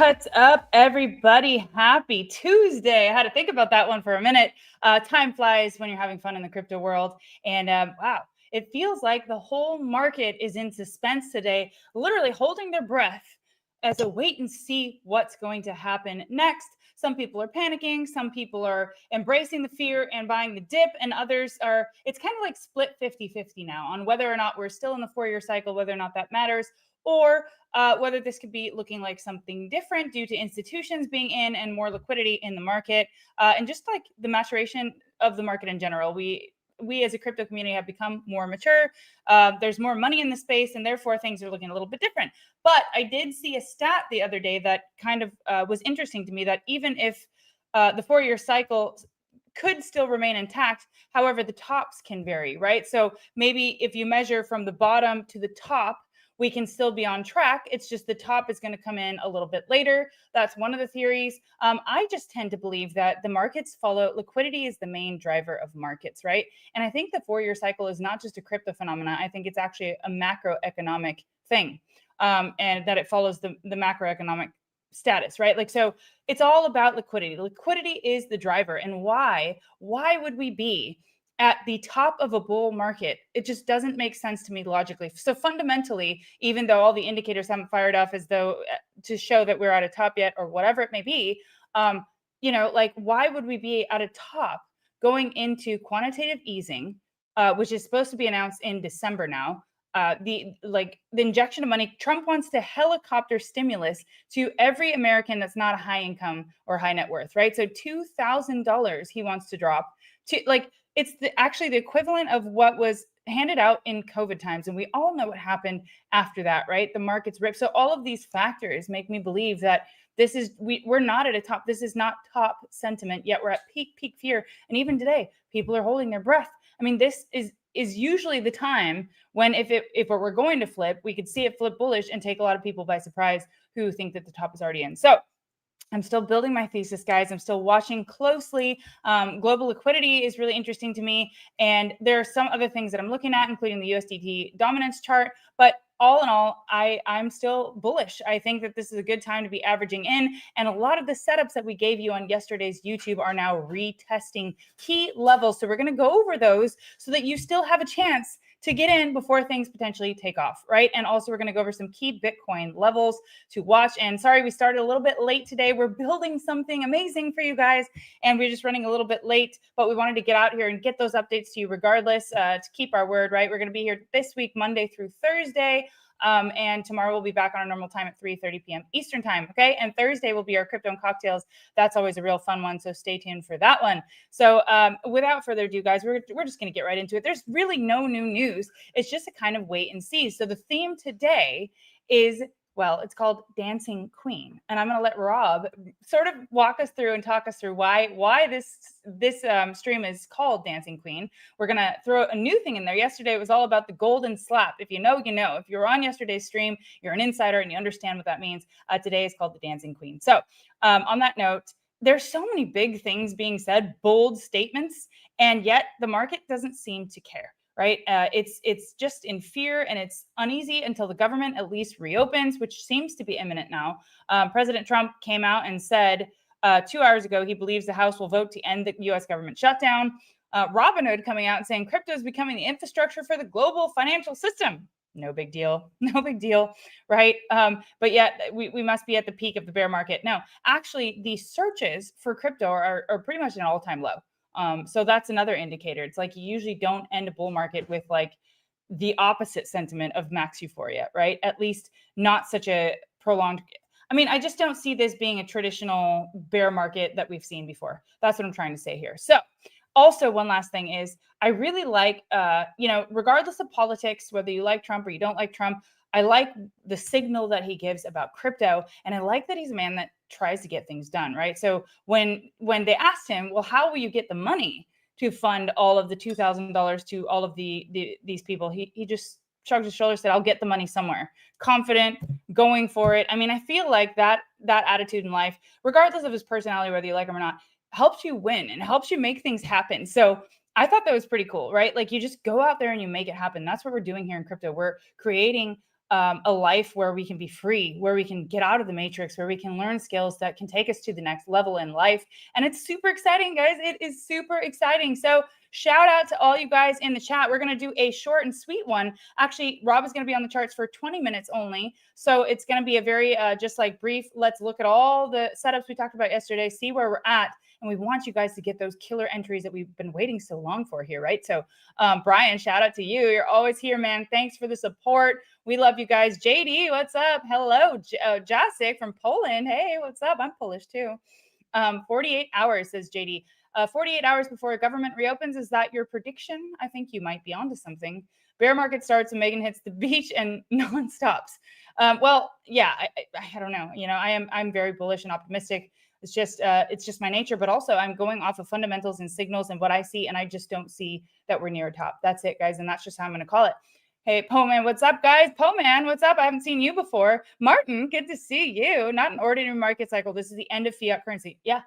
What's up, everybody? Happy Tuesday. I had to think about that one for a minute. Time flies when you're having fun in the crypto world. And wow, it feels like the whole market is in suspense today, literally holding their breath as a wait and see what's going to happen next. Some people are panicking, some people are embracing the fear and buying the dip, and others are, it's kind of like split 50-50 now on whether or not we're still in the 4-year cycle, whether or not that matters, or whether this could be looking like something different due to institutions being in and more liquidity in the market, and just like the maturation of the market in general. We as a crypto community have become more mature. There's more money in the space, and therefore things are looking a little bit different. But I did see a stat the other day that kind of was interesting to me, that even if the 4-year cycle could still remain intact, however, the tops can vary, right? So maybe if you measure from the bottom to the top, we can still be on track. It's just the top is going to come in a little bit later. That's one of the theories. I just tend to believe that the markets follow liquidity is the main driver of markets, right? And I think the 4-year cycle is not just a crypto phenomenon. I think it's actually a macroeconomic thing, and that it follows the macroeconomic status, right? Like, so it's all about liquidity. Liquidity is the driver. And why would we be at the top of a bull market? It just doesn't make sense to me logically. So fundamentally, even though all the indicators haven't fired off as though to show that we're at a top yet, or whatever it may be, like, why would we be at a top going into quantitative easing, which is supposed to be announced in December now? The injection of money. Trump wants to helicopter stimulus to every American that's not a high income or high net worth, right? So $2,000 he wants to drop to, like, it's actually the equivalent of what was handed out in COVID times. And we all know what happened after that, right? The markets ripped. So all of these factors make me believe that this is, we're not at a top. This is not top sentiment yet. We're at peak fear. And even today, people are holding their breath. I mean, this is usually the time when if it were going to flip, we could see it flip bullish and take a lot of people by surprise who think that the top is already in. So I'm still building my thesis, guys. I'm still watching closely. Global liquidity is really interesting to me. And there are some other things that I'm looking at, including the USDT dominance chart. But all in all, I'm still bullish. I think that this is a good time to be averaging in. And a lot of the setups that we gave you on yesterday's YouTube are now retesting key levels. So we're going to go over those so that you still have a chance to get in before things potentially take off, right? And also we're going to go over some key Bitcoin levels to watch. And sorry, we started a little bit late today. We're building something amazing for you guys, and we're just running a little bit late, but we wanted to get out here and get those updates to you regardless, to keep our word, right? We're going to be here this week, Monday through Thursday. And tomorrow we'll be back on our normal time at 3:30 p.m. Eastern time. Okay. And Thursday will be our crypto and cocktails. That's always a real fun one. So stay tuned for that one. So without further ado, guys, we're just going to get right into it. There's really no new news. It's just a kind of wait and see. So the theme today is, well, it's called Dancing Queen. And I'm going to let Rob sort of walk us through and talk us through why this stream is called Dancing Queen. We're going to throw a new thing in there. Yesterday, it was all about the golden slap. If you know, you know. If you're on yesterday's stream, you're an insider and you understand what that means. Today is called the Dancing Queen. So on that note, there's so many big things being said, bold statements, and yet the market doesn't seem to care. Right? It's just in fear, and it's uneasy until the government at least reopens, which seems to be imminent now. President Trump came out and said 2 hours ago he believes the House will vote to end the U.S. government shutdown. Robinhood coming out and saying crypto is becoming the infrastructure for the global financial system. No big deal. No big deal, right? But yet we must be at the peak of the bear market. No, actually, the searches for crypto are pretty much an all-time low. So that's another indicator. It's like you usually don't end a bull market with like the opposite sentiment of max euphoria, right? At least not such a prolonged. I mean, I just don't see this being a traditional bear market that we've seen before. That's what I'm trying to say here. So also, one last thing is I really like, regardless of politics, whether you like Trump or you don't like Trump, I like the signal that he gives about crypto. And I like that he's a man that tries to get things done, right? So when they asked him, well, how will you get the money to fund all of the $2,000 to all of these people? He just shrugged his shoulders, said, I'll get the money somewhere. Confident, going for it. I mean, I feel like that attitude in life, regardless of his personality, whether you like him or not, helps you win and helps you make things happen. So I thought that was pretty cool, right? Like you just go out there and you make it happen. That's what we're doing here in crypto. We're creating a life where we can be free, where we can get out of the matrix, where we can learn skills that can take us to the next level in life. And it's super exciting, guys. It is super exciting. So shout out to all you guys in the chat. We're going to do a short and sweet one. Actually, Rob is going to be on the charts for 20 minutes only. So it's going to be a very just like brief, let's look at all the setups we talked about yesterday, see where we're at. And we want you guys to get those killer entries that we've been waiting so long for here, right? So Brian, shout out to you. You're always here, man. Thanks for the support. We love you guys. JD, what's up? Hello. Jacek from Poland. Hey, what's up? I'm Polish too. 48 hours, says JD. 48 hours before government reopens. Is that your prediction? I think you might be onto something. Bear market starts and Megan hits the beach and no one stops. Well, yeah, I don't know. You know, I'm very bullish and optimistic. It's just my nature, but also I'm going off of fundamentals and signals and what I see, and I just don't see that we're near a top. That's it, guys, and that's just how I'm going to call it. Hey, Poman, what's up, guys? Poman, what's up? I haven't seen you before. Martin, good to see you. Not an ordinary market cycle. This is the end of fiat currency. Yeah,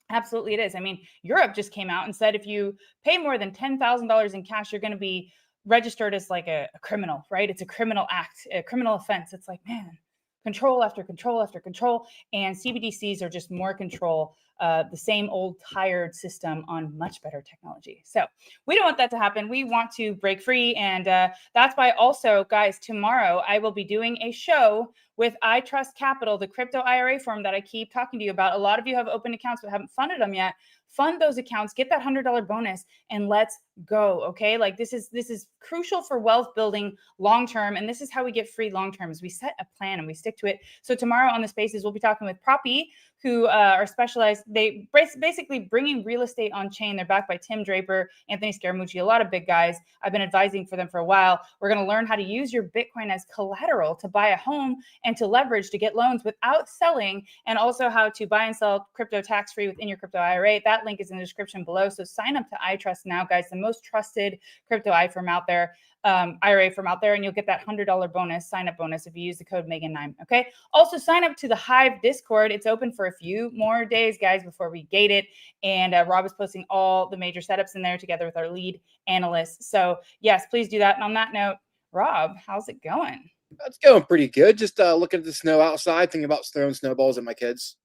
absolutely it is. I mean, Europe just came out and said if you pay more than $10,000 in cash, you're going to be registered as like a criminal, right? It's a criminal act, a criminal offense. It's like, man, control after control after control. And CBDCs are just more control, the same old tired system on much better technology. So we don't want that to happen. We want to break free. And that's why also, guys, tomorrow I will be doing a show with I Trust Capital, the crypto IRA firm that I keep talking to you about. A lot of you have open accounts but haven't funded them yet. Fund those accounts, get that $100 bonus, and let's go. Okay, like this is crucial for wealth building long term, and this is how we get free long term. Is we set a plan and we stick to it. So tomorrow on the Spaces, we'll be talking with Proppy, who are specialized. They basically bringing real estate on chain. They're backed by Tim Draper, Anthony Scaramucci, a lot of big guys. I've been advising for them for a while. We're going to learn how to use your Bitcoin as collateral to buy a home and to leverage to get loans without selling, and also how to buy and sell crypto tax-free within your crypto IRA. That link is in the description below. So sign up to iTrust now, guys, the most trusted crypto IRA firm out there, and you'll get that $100 bonus, sign up bonus if you use the code Megan9. Okay. Also sign up to the Hive Discord. It's open for a few more days, guys, before we gate it. And Rob is posting all the major setups in there together with our lead analysts. So yes, please do that. And on that note, Rob, how's it going? It's going pretty good. Just looking at the snow outside, thinking about throwing snowballs at my kids.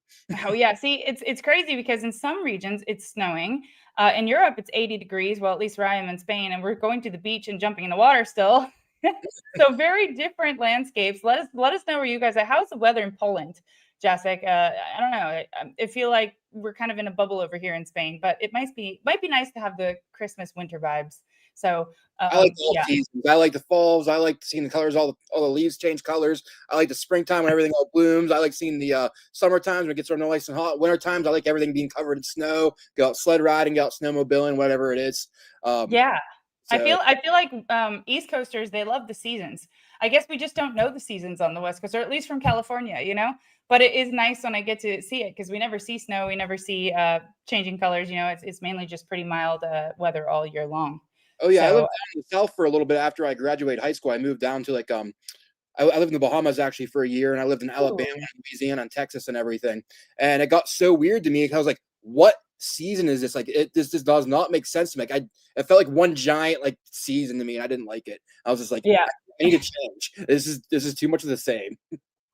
Oh yeah, see, it's crazy because in some regions it's snowing. In Europe, it's 80 degrees. Well, at least where I am in Spain, and we're going to the beach and jumping in the water still. So very different landscapes. Let us know where you guys are. How's the weather in Poland, Jacek? I don't know. I feel like we're kind of in a bubble over here in Spain, but it might be nice to have the Christmas winter vibes. So I like all seasons. I like the falls. I like seeing the colors, all the leaves change colors. I like the springtime when everything all blooms. I like seeing the summer times when it gets sort of nice and hot. Winter times, I like everything being covered in snow. Go out sled riding, go out snowmobiling, whatever it is. Yeah. So, I feel like East Coasters, they love the seasons. I guess we just don't know the seasons on the West Coast, or at least from California, you know. But it is nice when I get to see it because we never see snow, we never see changing colors. You know, it's mainly just pretty mild weather all year long. Oh yeah, I lived down in the South for a little bit after I graduated high school. I moved down to like I lived in the Bahamas actually for a year, and I lived in Alabama, and Louisiana, and Texas, and everything. And it got so weird to me. I was like, "What season is this? Like, this does not make sense to me." Like, it felt like one giant like season to me, and I didn't like it. I was just like, yeah, I need to change. This is too much of the same.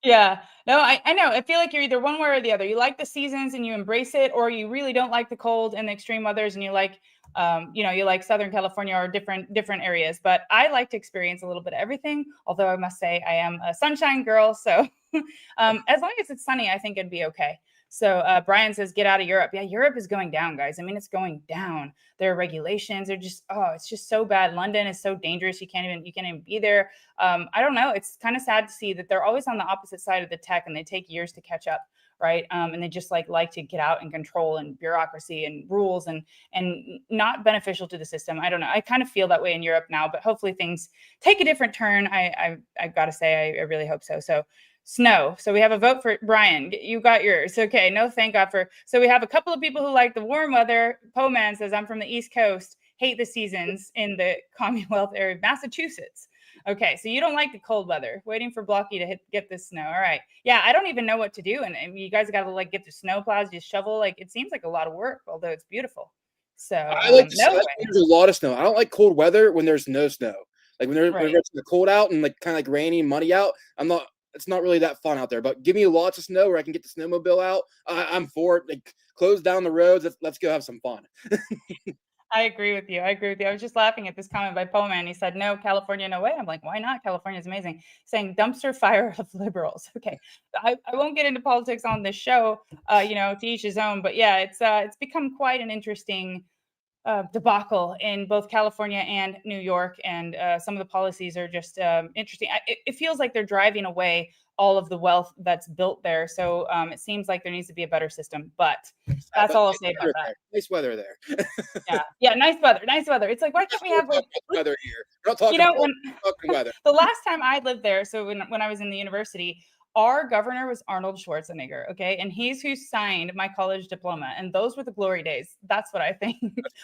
Yeah, no, I know. I feel like you're either one way or the other. You like the seasons and you embrace it, or you really don't like the cold and the extreme weathers, and you like, you like Southern California or different areas. But I like to experience a little bit of everything. Although I must say I am a sunshine girl, so as long as it's sunny, I think it'd be okay. So Brian says, get out of Europe. Yeah, Europe is going down, guys. I mean, it's going down. Their regulations are just, it's just so bad. London is so dangerous. You can't even be there. I don't know. It's kind of sad to see that they're always on the opposite side of the tech and they take years to catch up. Right. And they just like to get out and control and bureaucracy and rules and not beneficial to the system. I don't know. I kind of feel that way in Europe now, but hopefully things take a different turn. I've got to say, I really hope so. So snow. So we have a vote for Brian. You got yours. Okay. No, thank God for. So we have a couple of people who like the warm weather. Poman says, I'm from the East Coast, hate the seasons in the Commonwealth area of Massachusetts. Okay. So you don't like the cold weather. Waiting for Blocky to get this snow. All right. Yeah. I don't even know what to do. And you guys got to like get the snow plows, just shovel. Like it seems like a lot of work, although it's beautiful. So I like there's a lot of snow. I don't like cold weather when there's no snow. Like when it's cold out and like kind of like rainy and muddy out, it's not really that fun out there. But give me lots of snow where I can get the snowmobile out. I'm for it. Like close down the roads. Let's go have some fun. I agree with you. I agree with you. I was just laughing at this comment by Poman. He said, "No, California, no way." I'm like, "Why not? California is amazing." Saying dumpster fire of liberals. Okay, I won't get into politics on this show. To each his own. But yeah, it's become quite an interesting debacle in both California and New York, and some of the policies are just interesting. It feels like they're driving away all of the wealth that's built there. So it seems like there needs to be a better system. But that's all I'll say about that. Nice weather there. Yeah, nice weather, nice weather. It's like, why can't we have like weather here? We're not talking, talking weather. The last time I lived there, so when I was in the university, our governor was Arnold Schwarzenegger, okay? And he's who signed my college diploma. And those were the glory days. That's what I think.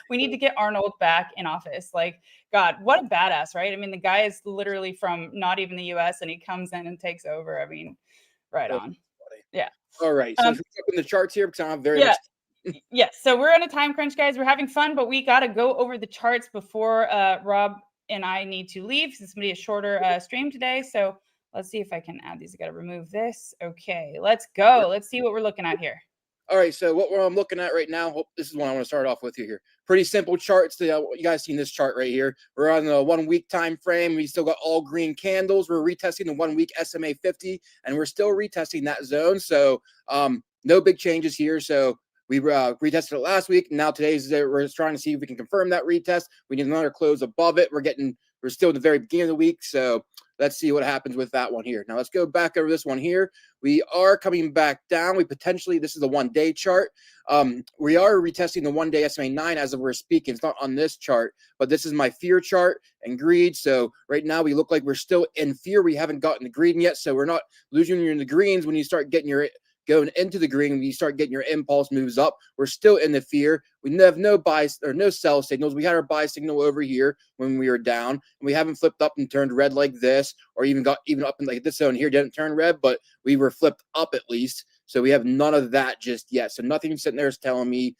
We need to get Arnold back in office. Like, God, what a badass, right? I mean, the guy is literally from not even the US and he comes in and takes over. I mean, right on. Yeah. All right. So should we jump in the charts here because I don't have very much. Yes. So we're on a time crunch, guys. We're having fun, but we got to go over the charts before Rob and I need to leave. This is going to be a shorter stream today. So let's see if I can add these. I got to remove this. Okay, let's go. Let's see what we're looking at here. All right, so what I'm looking at right now, this is one I want to start off with you here. Pretty simple charts. You guys seen this chart right here. We're on the 1 week time frame. We still got all green candles. We're retesting the 1 week SMA 50, and we're still retesting that zone. So no big changes here. So we retested it last week. Now we're trying to see if we can confirm that retest. We need another close above it. We're still at the very beginning of the week. So let's see what happens with that one here. Now let's go back over this one here. We are coming back down. This is the 1 day chart. We are retesting the 1 day SMA 9 as of we're speaking. It's not on this chart, but this is my fear chart and greed. So right now we look like we're still in fear. We haven't gotten the green yet. So we're not losing in the greens when you start going into the green, when you start getting your impulse moves up. We're still in the fear. We have no buy or no sell signals. We had our buy signal over here when we were down, and we haven't flipped up and turned red like this, or even up in like this zone here. Didn't turn red, but we were flipped up at least. So we have none of that just yet. So nothing sitting there is telling me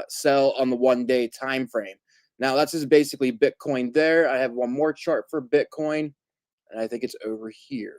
sell on the 1 day time frame. Now that's just basically Bitcoin there. I have one more chart for Bitcoin, and I think it's over here.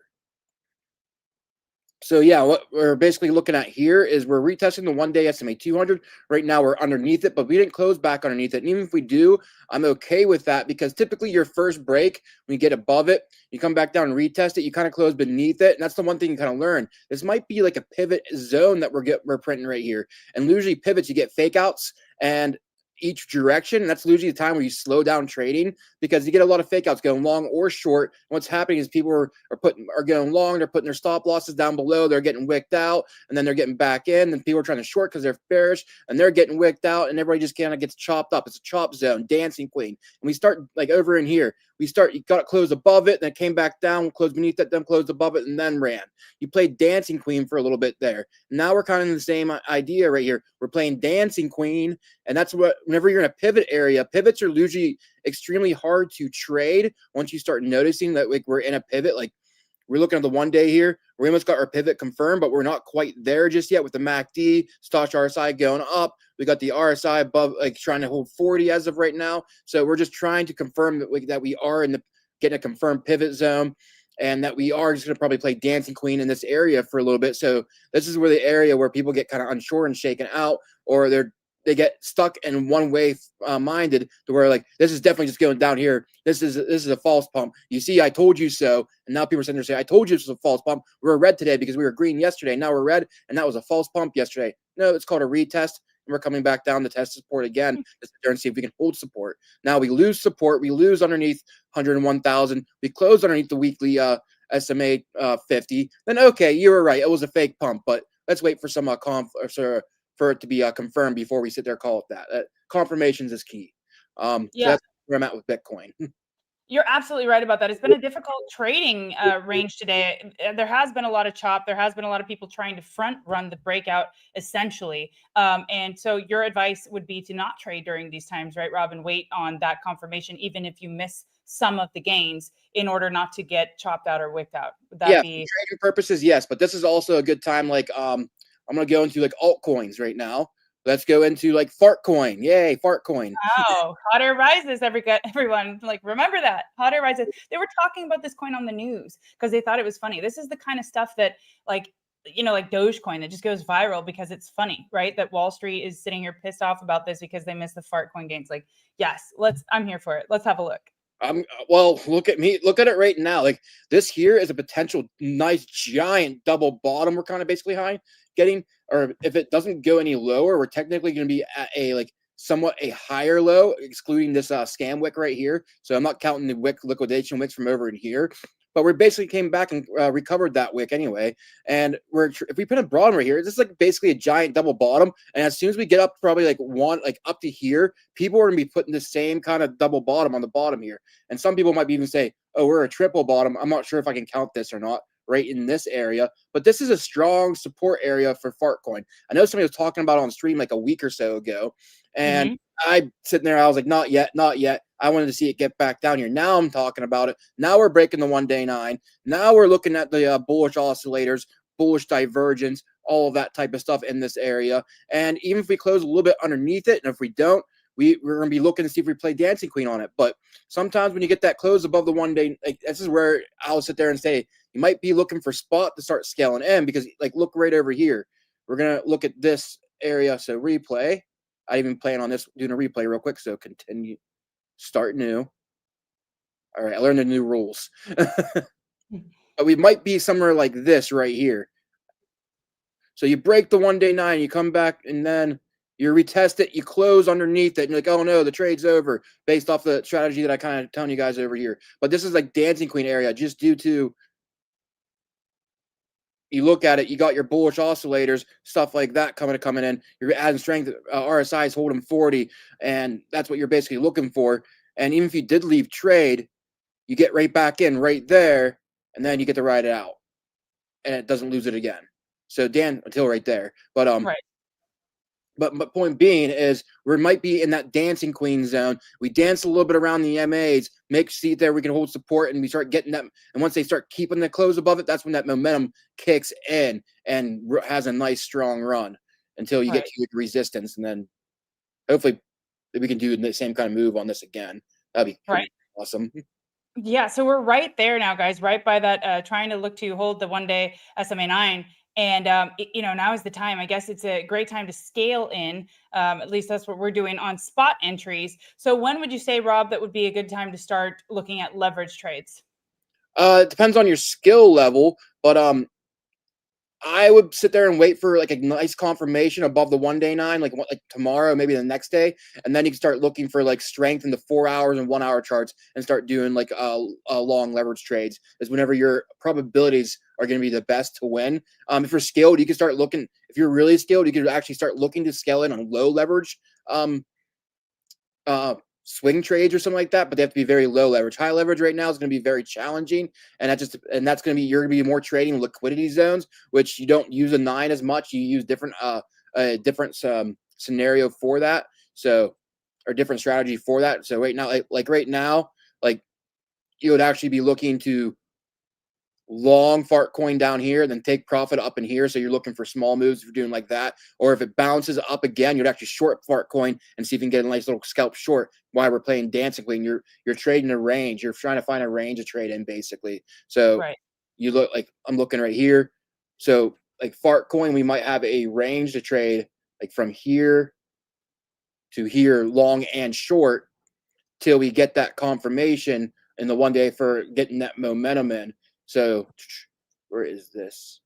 So yeah, what we're basically looking at here is we're retesting the 1 day SMA 200. Right now we're underneath it, but we didn't close back underneath it. And even if we do, I'm okay with that, because typically your first break, when you get above it, you come back down and retest it, you kind of close beneath it. And that's the one thing you kind of learn. This might be like a pivot zone that we're printing right here. And usually pivots, you get fake outs and each direction. And that's usually the time where you slow down trading, because you get a lot of fake outs going long or short. And what's happening is people are going long, they're putting their stop losses down below, they're getting wicked out, and then they're getting back in, and people are trying to short because they're bearish, and they're getting wicked out, and everybody just kind of gets chopped up. It's a chop zone, dancing queen. And we start like over in here. You got to close above it, then it came back down, closed beneath it, then closed above it, and then ran. You played dancing queen for a little bit there. Now we're kind of in the same idea right here. We're playing dancing queen, and that's what, whenever you're in a pivot area, pivots are usually extremely hard to trade once you start noticing that like we're in a pivot. Like we're looking at the 1 day here. We almost got our pivot confirmed, but we're not quite there just yet with the MACD, Stoch RSI going up. We got the RSI above, like trying to hold 40 as of right now. So we're just trying to confirm that we are getting a confirmed pivot zone, and that we are just going to probably play dancing queen in this area for a little bit. So this is where the area where people get kind of unsure and shaken out, or they get stuck in one way minded to where like, this is definitely just going down here. This is a false pump. You see, I told you so. And now people are sitting there saying, I told you this was a false pump. We were red today because we were green yesterday. Now we're red, and that was a false pump yesterday. No, it's called a retest. And we're coming back down to test support again to sit there and see if we can hold support. Now we lose support. We lose underneath 101,000. We close underneath the weekly SMA 50. Then, okay, you were right. It was a fake pump, but let's wait for some for it to be confirmed before we sit there and call it that. Confirmations is key. So that's where I'm at with Bitcoin. You're absolutely right about that. It's been a difficult trading range today. There has been a lot of chop. There has been a lot of people trying to front run the breakout, essentially. And so your advice would be to not trade during these times, right, Rob, and wait on that confirmation, even if you miss some of the gains, in order not to get chopped out or wicked out. Would that be for trading purposes? Yes, but this is also a good time. Like I'm going to go into like altcoins right now. let's go into like fart coin. Yay, fart coin. Wow, hot air rises, everyone. Like, remember that. Hot air rises. They were talking about this coin on the news because they thought it was funny. This is the kind of stuff that, like, like Dogecoin that just goes viral because it's funny, right? That Wall Street is sitting here pissed off about this because they missed the fart coin gains. Like, yes, I'm here for it. Let's have a look. Well, look at me. Look at it right now. Like this here is a potential nice giant double bottom. We're kind of basically getting, or if it doesn't go any lower, we're technically going to be at a like somewhat a higher low, excluding this scam wick right here. So I'm not counting the wick liquidation wicks from over in here. But we basically came back and recovered that wick anyway. And if we put a bottom right here, this is like basically a giant double bottom. And as soon as we get up probably like up to here, people are going to be putting the same kind of double bottom on the bottom here. And some people might even say, oh, we're a triple bottom. I'm not sure if I can count this or not right in this area. But this is a strong support area for Fartcoin. I know somebody was talking about it on stream like a week or so ago. And I sitting there, I was like, not yet, not yet. I wanted to see it get back down here. Now I'm talking about it. Now we're breaking the 1 day 9. Now we're looking at the bullish oscillators, bullish divergence, all of that type of stuff in this area. And even if we close a little bit underneath it, and if we don't, we're going to be looking to see if we play Dancing Queen on it. But sometimes when you get that close above the 1 day, like this is where I'll sit there and say, you might be looking for spot to start scaling in because like look right over here. We're going to look at this area. So replay. I even plan on this doing a replay real quick. So continue, start new. All right, I learned the new rules. But we might be somewhere like this right here. So you break the 1 day 9, you come back, and then you retest it, you close underneath it, and you're like, oh no, the trade's over, based off the strategy that I kind of telling you guys over here. But this is like Dancing Queen area, just due to you look at it, you got your bullish oscillators, stuff like that coming in. You're adding strength, RSI is holding 40, and that's what you're basically looking for. And even if you did leave trade, you get right back in right there, and then you get to ride it out, and it doesn't lose it again. So Dan, until right there, but Right. But point being is we might be in that Dancing Queen zone. We dance a little bit around the MAs, make see there we can hold support, and we start getting that. And once they start keeping the close above it, that's when that momentum kicks in and has a nice strong run until you get to resistance, and then hopefully we can do the same kind of move on this again. That'd be awesome. Yeah, so we're right there now, guys, right by that, trying to look to hold the 1 day SMA 9. And, now is the time. I guess it's a great time to scale in. At least that's what we're doing on spot entries. So when would you say, Rob, that would be a good time to start looking at leverage trades? It depends on your skill level, but I would sit there and wait for like a nice confirmation above the 1 day 9, like tomorrow, maybe the next day, and then you can start looking for like strength in the 4 hours and 1 hour charts and start doing like long leverage trades. Is whenever your probabilities are going to be the best to win. If you're skilled, you can start looking. If you're really skilled, you can actually start looking to scale in on low leverage swing trades or something like that, but they have to be very low leverage. High leverage right now is going to be very challenging, and that's going to be you're going to be more trading liquidity zones, which you don't use a 9 as much. You use different scenario for that, so or different strategy for that. So right now, like right now, like you would actually be looking to long fart coin down here, then take profit up in here. So you're looking for small moves if you're doing like that. Or if it bounces up again, you'd actually short fart coin and see if you can get a nice little scalp short while we're playing Dancing Queen. You're trading a range. You're trying to find a range to trade in basically. So you look like I'm looking right here. So like fart coin, we might have a range to trade like from here to here, long and short, till we get that confirmation in the 1 day for getting that momentum in. So where is this?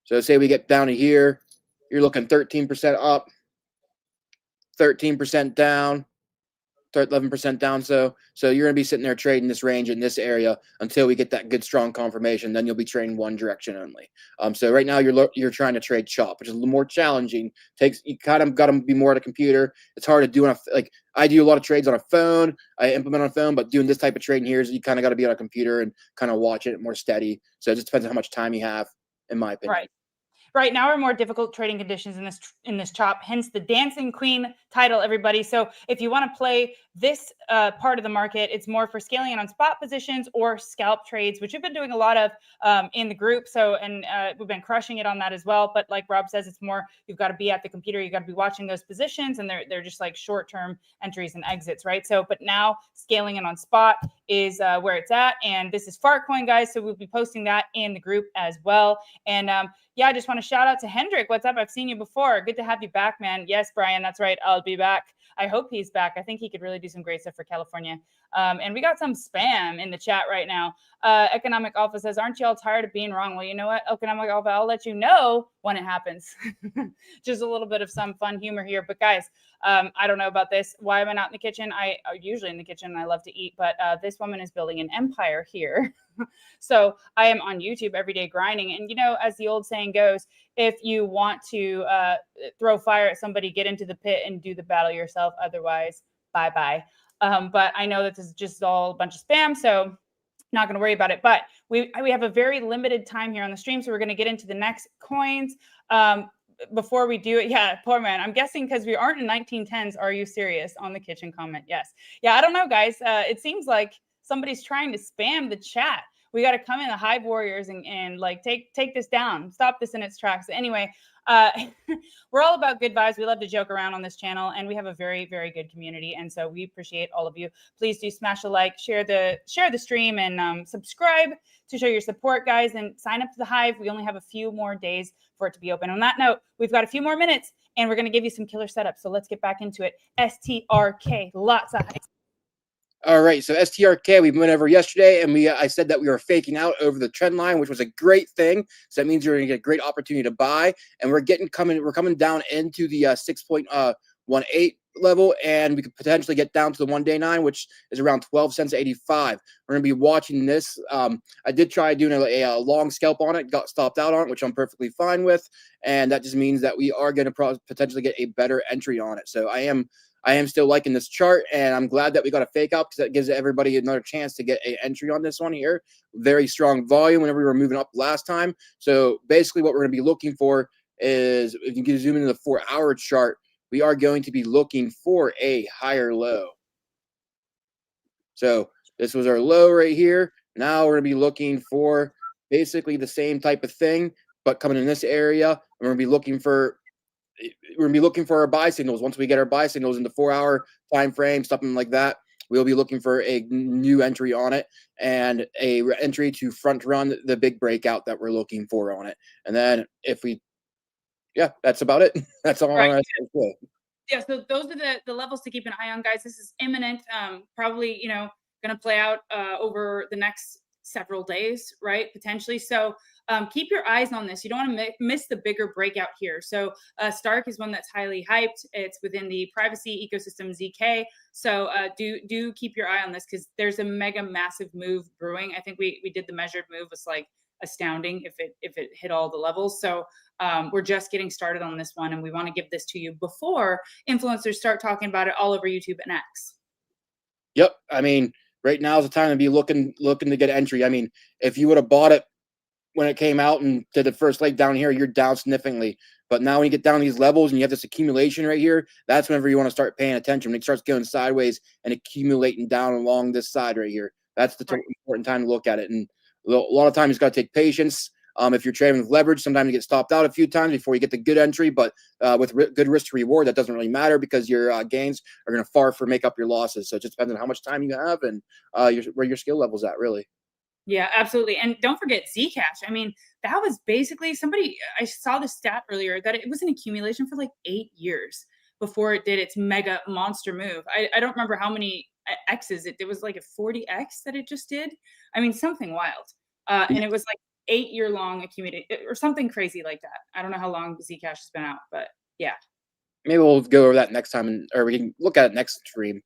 So say we get down to here, you're looking 13% up, 13% down, 11% down. So you're going to be sitting there trading this range in this area until we get that good strong confirmation. Then you'll be trading one direction only. So right now you're trying to trade chop, which is a little more challenging. You kind of got to be more at a computer. It's hard to do I do a lot of trades on a phone. I implement on a phone, but doing this type of trading here is you kind of got to be on a computer and kind of watch it more steady. So it just depends on how much time you have, in my opinion. Right now are more difficult trading conditions in this chop, hence the dancing queen title, everybody. So if you want to play this part of the market, it's more for scaling in on spot positions or scalp trades, which we've been doing a lot of in the group. So, and we've been crushing it on that as well. But like Rob says, it's more, you've got to be at the computer, you've got to be watching those positions, and they're just like short-term entries and exits, right? So, but now scaling in on spot is where it's at. And this is Fartcoin, guys. So we'll be posting that in the group as well. And yeah, I just want to shout out to Hendrik. What's up? I've seen you before. Good to have you back, man. Yes, Brian, that's right. I'll be back. I hope he's back. I think he could really do some great stuff for California. And we got some spam in the chat right now. Economic Alpha says, aren't you all tired of being wrong? Well, you know what, Economic Alpha, I'll let you know when it happens. Just a little bit of some fun humor here. But guys, I don't know about this. Why am I not in the kitchen? I usually in the kitchen and I love to eat, but this woman is building an empire here. So I am on YouTube every day grinding. And, you know, as the old saying goes, if you want to throw fire at somebody, get into the pit and do the battle yourself. Otherwise, bye-bye. But I know that this is just all a bunch of spam, so not going to worry about it. But we have a very limited time here on the stream, so we're going to get into the next coins. Before we do it, yeah, poor man. I'm guessing because we aren't in 1910s. Are you serious? On the kitchen comment, yes. Yeah, I don't know, guys. It seems like somebody's trying to spam the chat. We got to come in the Hive Warriors and like take this down, stop this in its tracks. Anyway, we're all about good vibes. We love to joke around on this channel, and we have a very, very good community. And so we appreciate all of you. Please do smash a like, share the stream, and subscribe to show your support, guys. And sign up to the Hive. We only have a few more days for it to be open. On that note, we've got a few more minutes, and we're going to give you some killer setups. So let's get back into it. STRK, lots of hype. All right, so STRK, we went over yesterday, and I said that we were faking out over the trend line, which was a great thing. So that means you're going to get a great opportunity to buy, and we're coming down into the 6.18 level, and we could potentially get down to the 1 day 9, which is around 12 cents 85. We're going to be watching this. I did try doing a long scalp on it, got stopped out on it, which I'm perfectly fine with, and that just means that we are going to potentially get a better entry on it. So I am still liking this chart, and I'm glad that we got a fake out because that gives everybody another chance to get an entry on this one here. Very strong volume whenever we were moving up last time. So basically what we're going to be looking for is, if you can zoom into the 4-hour chart, we are going to be looking for a higher low. So this was our low right here. Now we're going to be looking for basically the same type of thing, but coming in this area. We're going to be looking for our buy signals. Once we get our buy signals in the 4-hour time frame, something like that, we'll be looking for a new entry on it and a entry to front run the big breakout that we're looking for on it. And then that's about it. That's all right. I'm going to say. Yeah, so those are the levels to keep an eye on, guys. This is imminent, probably, you know, going to play out over the next several days, right? Potentially. So keep your eyes on this. You don't want to miss the bigger breakout here. So STRK is one that's highly hyped. It's within the privacy ecosystem ZK. So do keep your eye on this because there's a mega massive move brewing. I think we did the measured move. Was like astounding if it hit all the levels. So we're just getting started on this one, and we want to give this to you before influencers start talking about it all over YouTube and X. Yep. I mean, right now is the time to be looking to get entry. I mean, if you would have bought it when it came out and did the first leg down here, you're down significantly. But now when you get down these levels and you have this accumulation right here, that's whenever you want to start paying attention. When it starts going sideways and accumulating down along this side right here, that's the important time to look at it. And a lot of times it's got to take patience. If you're trading with leverage, sometimes you get stopped out a few times before you get the good entry. But with good risk to reward, that doesn't really matter because your gains are going to far make up your losses. So it just depends on how much time you have and where your skill level's at, really. Yeah, absolutely. And don't forget Zcash. I mean, that was basically I saw the stat earlier that it was an accumulation for like 8 years before it did its mega monster move. I don't remember how many X's it was, like a 40X that it just did. I mean, something wild. And it was like 8-year long accumulated or something crazy like that. I don't know how long Zcash has been out, but yeah. Maybe we'll go over that next time, or we can look at it next stream.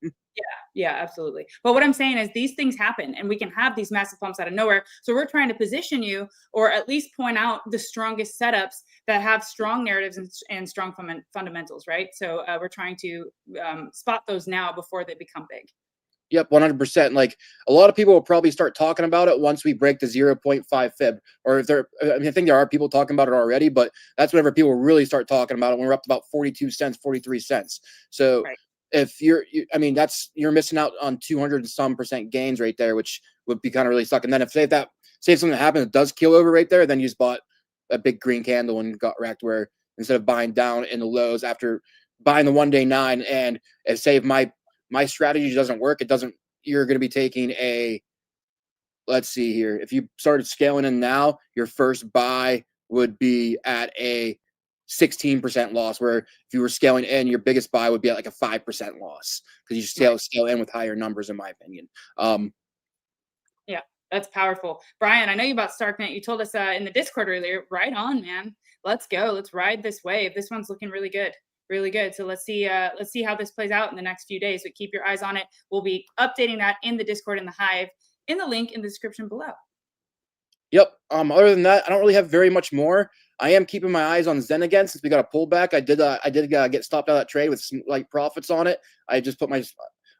Yeah, absolutely. But what I'm saying is these things happen and we can have these massive pumps out of nowhere. So we're trying to position you or at least point out the strongest setups that have strong narratives and strong fundamentals, right? So we're trying to spot those now before they become big. Yep, 100%. Like a lot of people will probably start talking about it once we break the zero point 0.5 fib. Or if they're, I mean, I think there are people talking about it already, but that's whenever people really start talking about it when we're up to about 42 cents, 43 cents. So Right. if I mean, you're missing out on 200 and some percent gains right there, which would be kind of really suck. And then say if something happens, it does kill over right there, then you just bought a big green candle and got wrecked where instead of buying down in the lows after buying the 1 day 9 and say if my strategy doesn't work, you're going to be taking let's see here. If you started scaling in now, your first buy would be at a 16% loss, where if you were scaling in, your biggest buy would be at like a 5% loss because you scale in with higher numbers, in my opinion. Yeah, that's powerful. Brian, I know you about STRKnet. You told us in the Discord earlier. Right on, man. Let's go. Let's ride this wave. This one's looking really good. Really good. So let's see how this plays out in the next few days. But keep your eyes on it. We'll be updating that in the Discord and the Hive in the link in the description below. Yep. Other than that, I don't really have very much more. I am keeping my eyes on Zen again since we got a pullback. I did get stopped out of that trade with some light profits on it. I just put a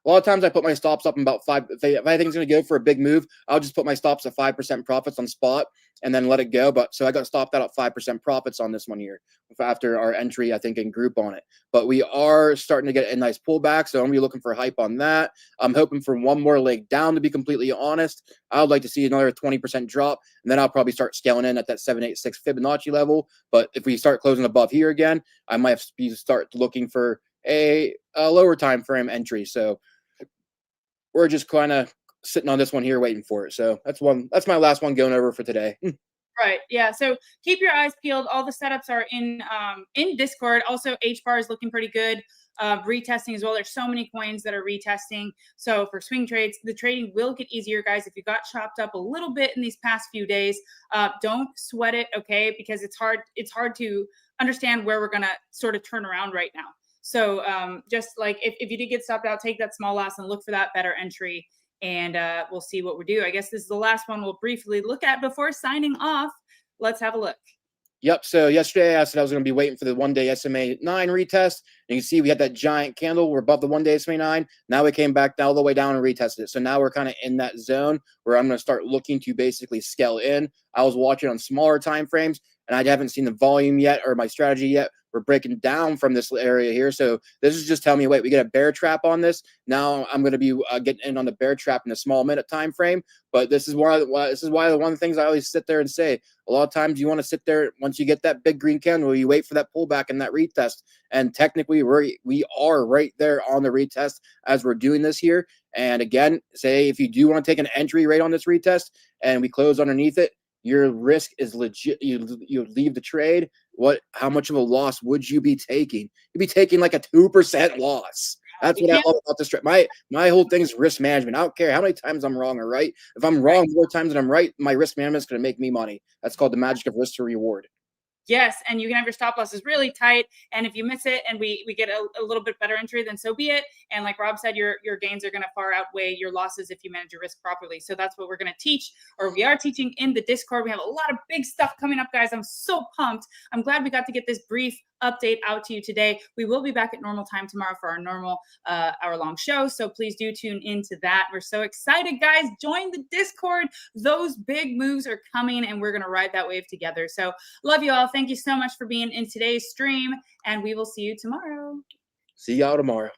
lot of times I put my stops up in about 5. If I think it's going to go for a big move, I'll just put my stops at 5% profits on spot and then let it go. But so I got stopped out at 5% profits on this one here after our entry, I think, in group on it. But we are starting to get a nice pullback, so I'm gonna be looking for hype on that. I'm hoping for one more leg down, to be completely honest. I would like to see another 20% drop, and then I'll probably start scaling in at that 786 Fibonacci level. But if we start closing above here again, I might have to start looking for a lower time frame entry. So we're just kind of sitting on this one here waiting for it. So that's my last one going over for today. Right. Yeah. So keep your eyes peeled. All the setups are in Discord. Also, HBAR is looking pretty good. Retesting as well. There's so many coins that are retesting. So for swing trades, the trading will get easier, guys. If you got chopped up a little bit in these past few days, don't sweat it, okay? Because it's hard to understand where we're gonna sort of turn around right now. So just like if you did get stopped out, take that small loss and look for that better entry. And we'll see what we do. I guess this is the last one we'll briefly look at before signing off. Let's have a look. Yep. So yesterday I said I was going to be waiting for the 1 day SMA 9 retest. And you can see we had that giant candle. We're above the 1 day SMA 9. Now we came back all the way down and retested it. So now we're kind of in that zone where I'm going to start looking to basically scale in. I was watching on smaller time frames and I haven't seen the volume yet or my strategy yet. We're breaking down from this area here. So this is just telling me, wait, we get a bear trap on this. Now I'm going to be getting in on the bear trap in a small minute time frame. But this is why one of the things I always sit there and say, a lot of times you want to sit there once you get that big green candle, you wait for that pullback and that retest. And technically we are right there on the retest as we're doing this here. And again, say if you do want to take an entry rate on this retest and we close underneath it, your risk is legit. You leave the trade. How much of a loss would you be taking? You'd be taking like a 2% loss. That's what I love about this trade. My whole thing is risk management. I don't care how many times I'm wrong or right. If I'm wrong more times than I'm right, my risk management is going to make me money. That's called the magic of risk to reward. Yes, and you can have your stop losses really tight. And if you miss it and we get a little bit better entry, then so be it. And like Rob said, your gains are going to far outweigh your losses if you manage your risk properly. So that's what we're going to teach, or we are teaching in the Discord. We have a lot of big stuff coming up, guys. I'm so pumped. I'm glad we got to get this brief update out to you today. We will be back at normal time tomorrow for our normal hour-long show. So please do tune into that. We're so excited, guys. Join the Discord. Those big moves are coming and we're going to ride that wave together. So love you all. Thank you so much for being in today's stream and we will see you tomorrow. See y'all tomorrow.